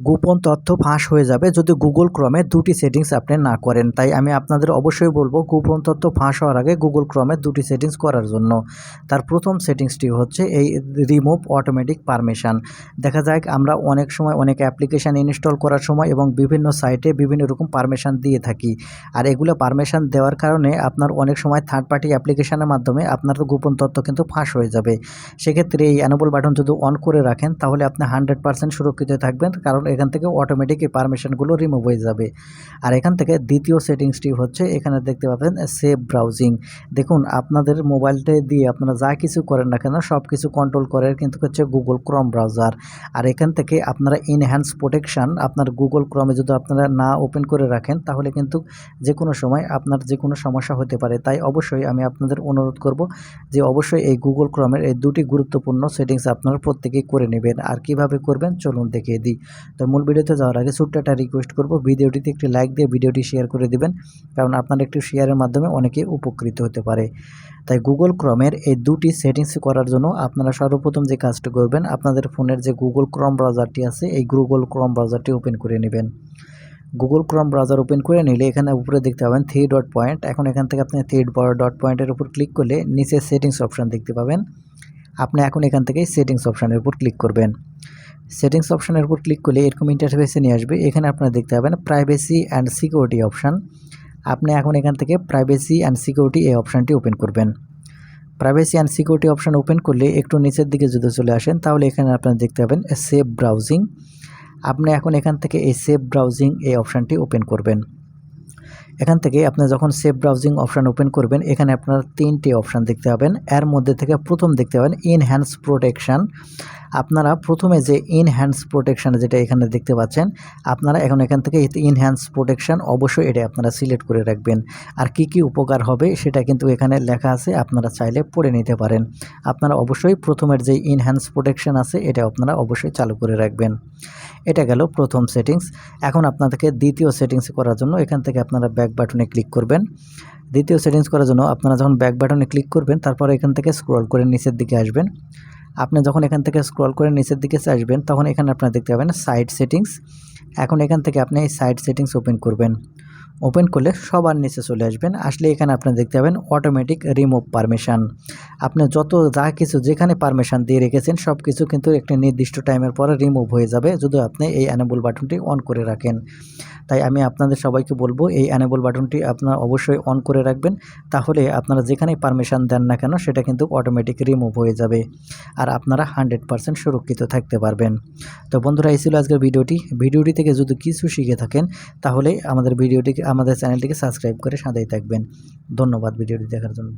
গোপন তথ্য ফাঁস হয়ে যাবে যদি গুগল ক্রমে দুটি সেটিংস আপনি না করেন। তাই আমি আপনাদের অবশ্যই বলবো গোপন তথ্য ফাঁস হওয়ার আগে গুগল ক্রমে দুটি সেটিংস করার জন্য। তার প্রথম সেটিংসটি হচ্ছে এই রিমুভ অটোমেটিক পারমিশন। দেখা যায় আমরা অনেক সময় অনেক অ্যাপ্লিকেশান ইনস্টল করার সময় এবং বিভিন্ন সাইটে বিভিন্ন রকম পারমিশন দিয়ে থাকি। আর এগুলো পারমিশন দেওয়ার কারণে আপনার অনেক সময় থার্ড পার্টি অ্যাপ্লিকেশানের মাধ্যমে আপনার গোপন তথ্য কিন্তু ফাঁস হয়ে যাবে। সেক্ষেত্রে এই এনেবল বাটন যদি অন করে রাখেন তাহলে আপনি 100% সুরক্ষিত থাকবেন, কারণ এখান থেকে অটোমেটিক এই পারমিশনগুলো রিমুভ হয়ে যাবে। আর এখান থেকে দ্বিতীয় সেটিংসটি হচ্ছে এখানে দেখতে পাবেন সেভ ব্রাউজিং। দেখুন আপনাদের মোবাইলটা দিয়ে আপনারা যা কিছু করেন না কেন সব কিছু কন্ট্রোল করে কিন্তু হচ্ছে গুগল ক্রোম ব্রাউজার। আর এখান থেকে আপনারা ইনহ্যান্স প্রোটেকশান আপনার গুগল ক্রমে যদি আপনারা না ওপেন করে রাখেন তাহলে কিন্তু যে কোনো সময় আপনার যে কোনো সমস্যা হতে পারে। তাই অবশ্যই আমি আপনাদের অনুরোধ করব যে অবশ্যই এই গুগল ক্রমের এই দুটি গুরুত্বপূর্ণ সেটিংস আপনারা প্রত্যেকেই করে নেবেন। আর কিভাবে করবেন চলুন দেখিয়ে দিই। তো মূল ভিডিওতে যাওয়ার আগে ছোট্ট একটা রিকোয়েস্ট করব, ভিডিওটিতে একটি লাইক দিয়ে ভিডিওটি শেয়ার করে দিবেন, কারণ আপনার একটি শেয়ারের মাধ্যমে অনেকে উপকৃত হতে পারে। তাই গুগল ক্রমের এই দুটি সেটিংস করার জন্য আপনারা সর্বপ্রথম যে কাজটি করবেন, আপনাদের ফোনের যে গুগল ক্রোম ব্রাউজারটি আছে এই গুগল ক্রোম ব্রাউজারটি ওপেন করে নেবেন। গুগল ক্রোম ব্রাউজার ওপেন করে নিলে এখানে উপরে দেখতে পাবেন 3 ডট পয়েন্ট। এখন এখান থেকে আপনি 3 ডট পয়েন্টের উপর ক্লিক করলে নিচে সেটিংস অপশান দেখতে পাবেন। আপনি এখন এখান থেকে সেটিংস অপশানের উপর ক্লিক করবেন। সেটিংস অপশানের উপর ক্লিক করলে এরকম ইন্টারফেসে নিয়ে আসবে। এখানে আপনারা দেখতে পাবেন প্রাইভেসি অ্যান্ড সিকিউরিটি অপশান। আপনি এখন এখান থেকে প্রাইভেসি অ্যান্ড সিকিউরিটি এই অপশানটি ওপেন করবেন। Privacy and security option open করলে একটু নিচের দিকে যদি চলে আসেন তাহলে এখানে আপনারা দেখতে পাবেন সেভ ব্রাউজিং। আপনি এখন এখান থেকে এই সেভ ব্রাউজিং এই অপশানটি ওপেন করবেন। এখান থেকে আপনি যখন সেভ ব্রাউজিং অপশান ওপেন করবেন এখানে আপনারা 3টি অপশান দেখতে পাবেন। এর মধ্যে থেকে প্রথম দেখতে পাবেন ইনহ্যান্স প্রোটেকশান। আপনারা প্রথমে যে ইনহ্যান্স প্রোটেকশান যেটা এখানে দেখতে পাচ্ছেন, আপনারা এখন এখান থেকে ইনহ্যান্স প্রোটেকশান অবশ্যই এটা আপনারা সিলেক্ট করে রাখবেন। আর কি কি উপকার হবে সেটা কিন্তু এখানে লেখা আছে, আপনারা চাইলে পড়ে নিতে পারেন। আপনারা অবশ্যই প্রথমের যে ইনহ্যান্স প্রোটেকশান আছে এটা আপনারা অবশ্যই চালু করে রাখবেন। এটা গেল প্রথম সেটিংস। এখন আপনাদেরকে দ্বিতীয় সেটিংস করার জন্য এখান থেকে আপনারা ব্যাক বাটনে ক্লিক করবেন। দ্বিতীয় সেটিংস করার জন্য আপনারা যখন ব্যাক বাটনে ক্লিক করবেন তারপর এখান থেকে স্ক্রল করে নিচের দিকে আসবেন। আপনি যখন এখান থেকে স্ক্রল করে নিচের দিকে আসবেন তখন এখানে আপনারা দেখতে পাবেন সাইট সেটিংস। এখন এখান থেকে আপনি এই সাইট সেটিংস ওপেন করবেন। ওপেন করলে সবার নিচে চলে আসবেন। আসলে এখানে আপনি দেখতে পাবেন অটোমেটিক রিমুভ পারমিশন। আপনি যত যা কিছু যেখানে পারমিশন দিয়ে রেখেছেন সব কিছু কিন্তু একটি নির্দিষ্ট টাইমের পরে রিমুভ হয়ে যাবে যদি আপনি এই এনেবল বাটনটি অন করে রাখেন। তাই আমি আপনাদের সবাইকে বলবো এই এনেবল বাটনটি আপনারা অবশ্যই অন করে রাখবেন, তাহলে আপনারা যেখানেই পারমিশন দেন না কেন সেটা কিন্তু অটোমেটিক রিমুভ হয়ে যাবে আর আপনারা 100% সুরক্ষিত থাকতে পারবেন। তো বন্ধুরা এই ছিল আজকের ভিডিওটি থেকে যদি কিছু শিখে থাকেন তাহলে আমাদের চ্যানেলটিকে সাবস্ক্রাইব করে সাথেই থাকবেন। ধন্যবাদ ভিডিওটি দেখার জন্য।